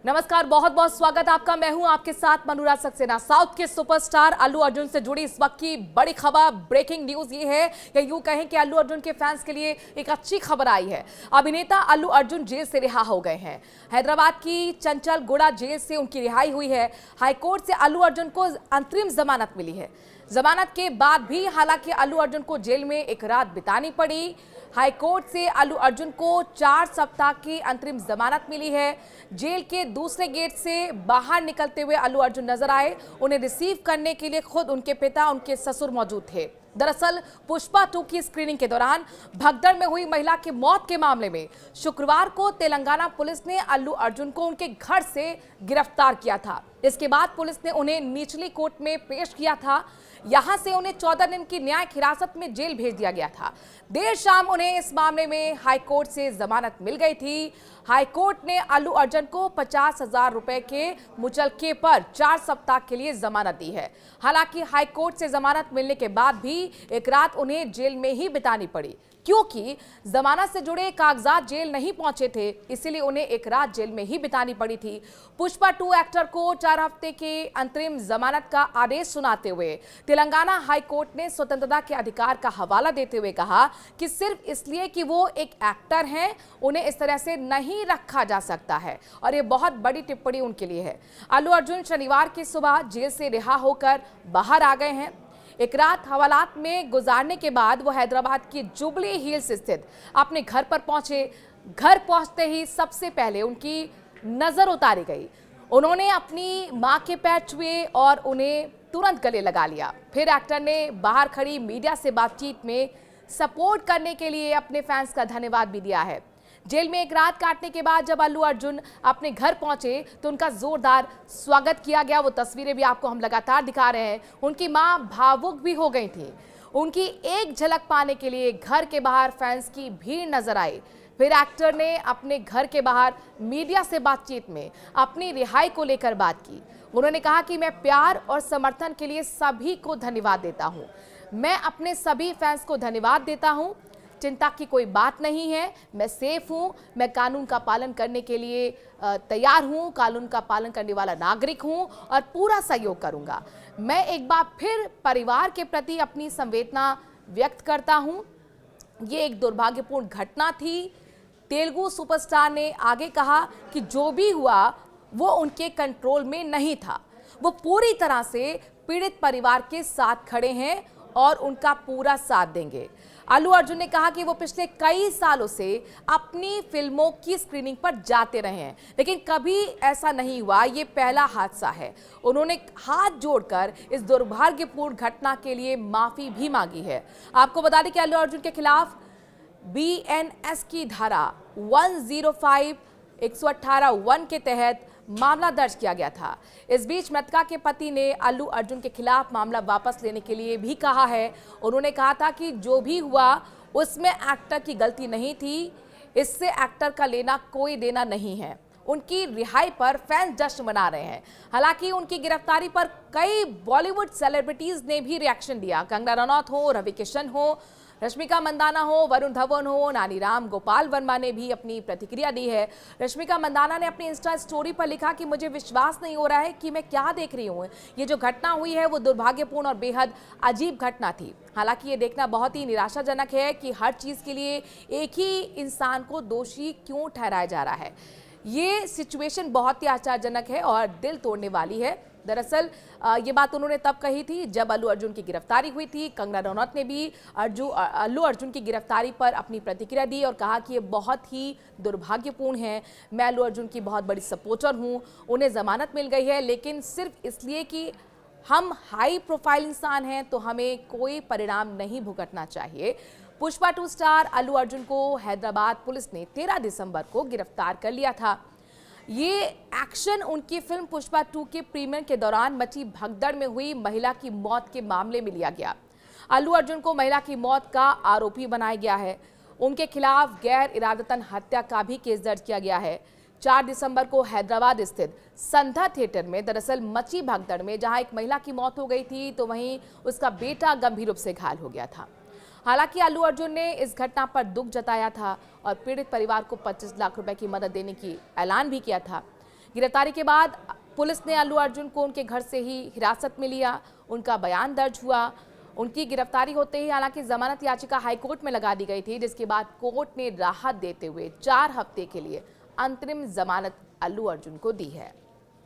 नमस्कार, बहुत बहुत स्वागत आपका। मैं हूं आपके साथ मनोराज सक्सेना। साउथ के सुपरस्टार अल्लू अर्जुन से जुड़ी इस वक्त की बड़ी खबर, ब्रेकिंग न्यूज ये है कि यूं कहें कि अल्लू अर्जुन के फैंस के लिए एक अच्छी खबर आई है। अभिनेता अल्लू अर्जुन जेल से रिहा हो गए हैं। हैदराबाद की चंचलगुड़ा जेल से उनकी रिहाई हुई है। हाईकोर्ट से अल्लू अर्जुन को अंतरिम जमानत मिली है। जमानत के बाद भी हालांकि अल्लू अर्जुन को जेल में एक रात बितानी पड़ी। हाईकोर्ट से अल्लू अर्जुन को 4 सप्ताह की अंतरिम जमानत मिली है। जेल के दूसरे गेट से बाहर निकलते हुए अल्लू अर्जुन नजर आए। उन्हें रिसीव करने के लिए खुद उनके पिता, उनके ससुर मौजूद थे। दरअसल पुष्पा 2 की स्क्रीनिंग के दौरान भगदड़ में हुई महिला की मौत के मामले में शुक्रवार को तेलंगाना पुलिस ने अल्लू अर्जुन को उनके घर से गिरफ्तार किया था। इसके बाद पुलिस ने उन्हें निचली कोर्ट में पेश किया था। यहां से उन्हें 14 दिन की न्यायिक हिरासत में जेल भेज दिया गया था। देर शाम उन्हें इस मामले में हाईकोर्ट से जमानत मिल गई थी। हाईकोर्ट ने अल्लू अर्जुन को 50,000 रुपए के मुचलके पर 4 सप्ताह के लिए जमानत दी है। हालांकि हाईकोर्ट से जमानत मिलने के बाद भी एक रात उन्हें जेल में ही बितानी पड़ी, क्योंकि जमानत से जुड़े कागजात जेल नहीं पहुंचे थे, इसीलिए उन्हें एक रात जेल में ही बितानी पड़ी थी। पुष्पा 2 एक्टर को 4 हफ्ते के अंतरिम जमानत का आदेश सुनाते हुए तेलंगाना हाई कोर्ट ने स्वतंत्रता के अधिकार का हवाला देते हुए कहा कि सिर्फ इसलिए कि वो एक एक्टर हैं, उन्हें इस तरह से नहीं रखा जा सकता है, और ये बहुत बड़ी टिप्पणी उनके लिए है। अल्लू अर्जुन शनिवार की सुबह जेल से रिहा होकर बाहर आ गए हैं। एक रात हवालात में गुजारने के बाद वो हैदराबाद की जुबली हिल्स स्थित अपने घर पर पहुंचे। घर पहुंचते ही सबसे पहले उनकी नजर उतारी गई। उन्होंने अपनी मां के पैर छुए और उन्हें तुरंत गले लगा लिया। फिर एक्टर ने बाहर खड़ी मीडिया से बातचीत में सपोर्ट करने के लिए अपने फैंस का धन्यवाद भी दिया है। जेल में एक रात काटने के बाद जब अल्लू अर्जुन अपने घर पहुंचे तो उनका जोरदार स्वागत किया गया। वो तस्वीरें भी आपको हम लगातार दिखा रहे हैं। उनकी मां भावुक भी हो गई थी। उनकी एक झलक पाने के लिए घर के बाहर फैंस की भीड़ नजर आई। फिर एक्टर ने अपने घर के बाहर मीडिया से बातचीत में अपनी रिहाई को लेकर बात की। उन्होंने कहा कि मैं प्यार और समर्थन के लिए सभी को धन्यवाद देता हूं। मैं अपने सभी फैंस को धन्यवाद देता हूं। चिंता की कोई बात नहीं है, मैं सेफ हूं। मैं कानून का पालन करने के लिए तैयार हूं, कानून का पालन करने वाला नागरिक हूं और पूरा सहयोग करूंगा। मैं एक बार फिर परिवार के प्रति अपनी संवेदना व्यक्त करता हूं। ये एक दुर्भाग्यपूर्ण घटना थी। तेलुगु सुपरस्टार ने आगे कहा कि जो भी हुआ वो उनके कंट्रोल में नहीं था। वो पूरी तरह से पीड़ित परिवार के साथ खड़े हैं और उनका पूरा साथ देंगे। अल्लू अर्जुन ने कहा कि वो पिछले कई सालों से अपनी फिल्मों की स्क्रीनिंग पर जाते रहे हैं, लेकिन कभी ऐसा नहीं हुआ। ये पहला हादसा है। उन्होंने हाथ जोड़कर इस दुर्भाग्यपूर्ण घटना के लिए माफी भी मांगी है। आपको बता दें कि अल्लू अर्जुन के खिलाफ BNS की धारा 105 118(1) के तहत मामला दर्ज किया गया था। इस बीच मृतका के पति ने अल्लू अर्जुन के खिलाफ मामला वापस लेने के लिए भी कहा है। उन्होंने कहा था कि जो भी हुआ उसमें एक्टर की गलती नहीं थी, इससे एक्टर का लेना कोई देना नहीं है। उनकी रिहाई पर फैंस जश्न मना रहे हैं। हालांकि उनकी गिरफ्तारी पर कई बॉलीवुड सेलिब्रिटीज ने भी रिएक्शन दिया। कंगना रनौत हो, रवि किशन हो, रश्मिका मंदाना हो, वरुण धवन हो, नानी राम गोपाल वर्मा ने भी अपनी प्रतिक्रिया दी है। रश्मिका मंदाना ने अपनी इंस्टा स्टोरी पर लिखा कि मुझे विश्वास नहीं हो रहा है कि मैं क्या देख रही हूँ। ये जो घटना हुई है वो दुर्भाग्यपूर्ण और बेहद अजीब घटना थी। हालांकि ये देखना बहुत ही निराशाजनक है कि हर चीज़ के लिए एक ही इंसान को दोषी क्यों ठहराया जा रहा है। ये सिचुएशन बहुत ही आश्चर्यजनक है और दिल तोड़ने वाली है। दरअसल ये बात उन्होंने तब कही थी जब अल्लू अर्जुन की गिरफ्तारी हुई थी। कंगना रनौत ने भी अल्लू अर्जुन की गिरफ्तारी पर अपनी प्रतिक्रिया दी और कहा कि ये बहुत ही दुर्भाग्यपूर्ण है। मैं अल्लू अर्जुन की बहुत बड़ी सपोर्टर हूँ। उन्हें जमानत मिल गई है, लेकिन सिर्फ इसलिए कि हम हाई प्रोफाइल इंसान हैं तो हमें कोई परिणाम नहीं भुगतना चाहिए। पुष्पा 2 स्टार अल्लू अर्जुन को हैदराबाद पुलिस ने 13 दिसंबर को गिरफ्तार कर लिया था। ये एक्शन उनकी फिल्म पुष्पा 2 के प्रीमियर के दौरान मची भगदड़ में हुई महिला की मौत के मामले में लिया गया। अल्लू अर्जुन को महिला की मौत का आरोपी बनाया गया है। उनके खिलाफ गैर इरादतन हत्या का भी केस दर्ज किया गया है। 4 दिसंबर को हैदराबाद स्थित संध्या थिएटर में दरअसल मची भगदड़ में जहां एक महिला की मौत हो गई थी तो वहीं उसका बेटा गंभीर रूप से घायल हो गया था। हालांकि अल्लू अर्जुन ने इस घटना पर दुख जताया था और पीड़ित परिवार को 25 लाख रुपए की मदद देने की ऐलान भी किया था। गिरफ्तारी के बाद पुलिस ने अल्लू अर्जुन को उनके घर से ही हिरासत में लिया, उनका बयान दर्ज हुआ। उनकी गिरफ्तारी होते ही हालांकि जमानत याचिका हाईकोर्ट में लगा दी गई थी, जिसके बाद कोर्ट ने राहत देते हुए 4 हफ्ते के लिए अंतरिम जमानत अल्लू अर्जुन को दी है।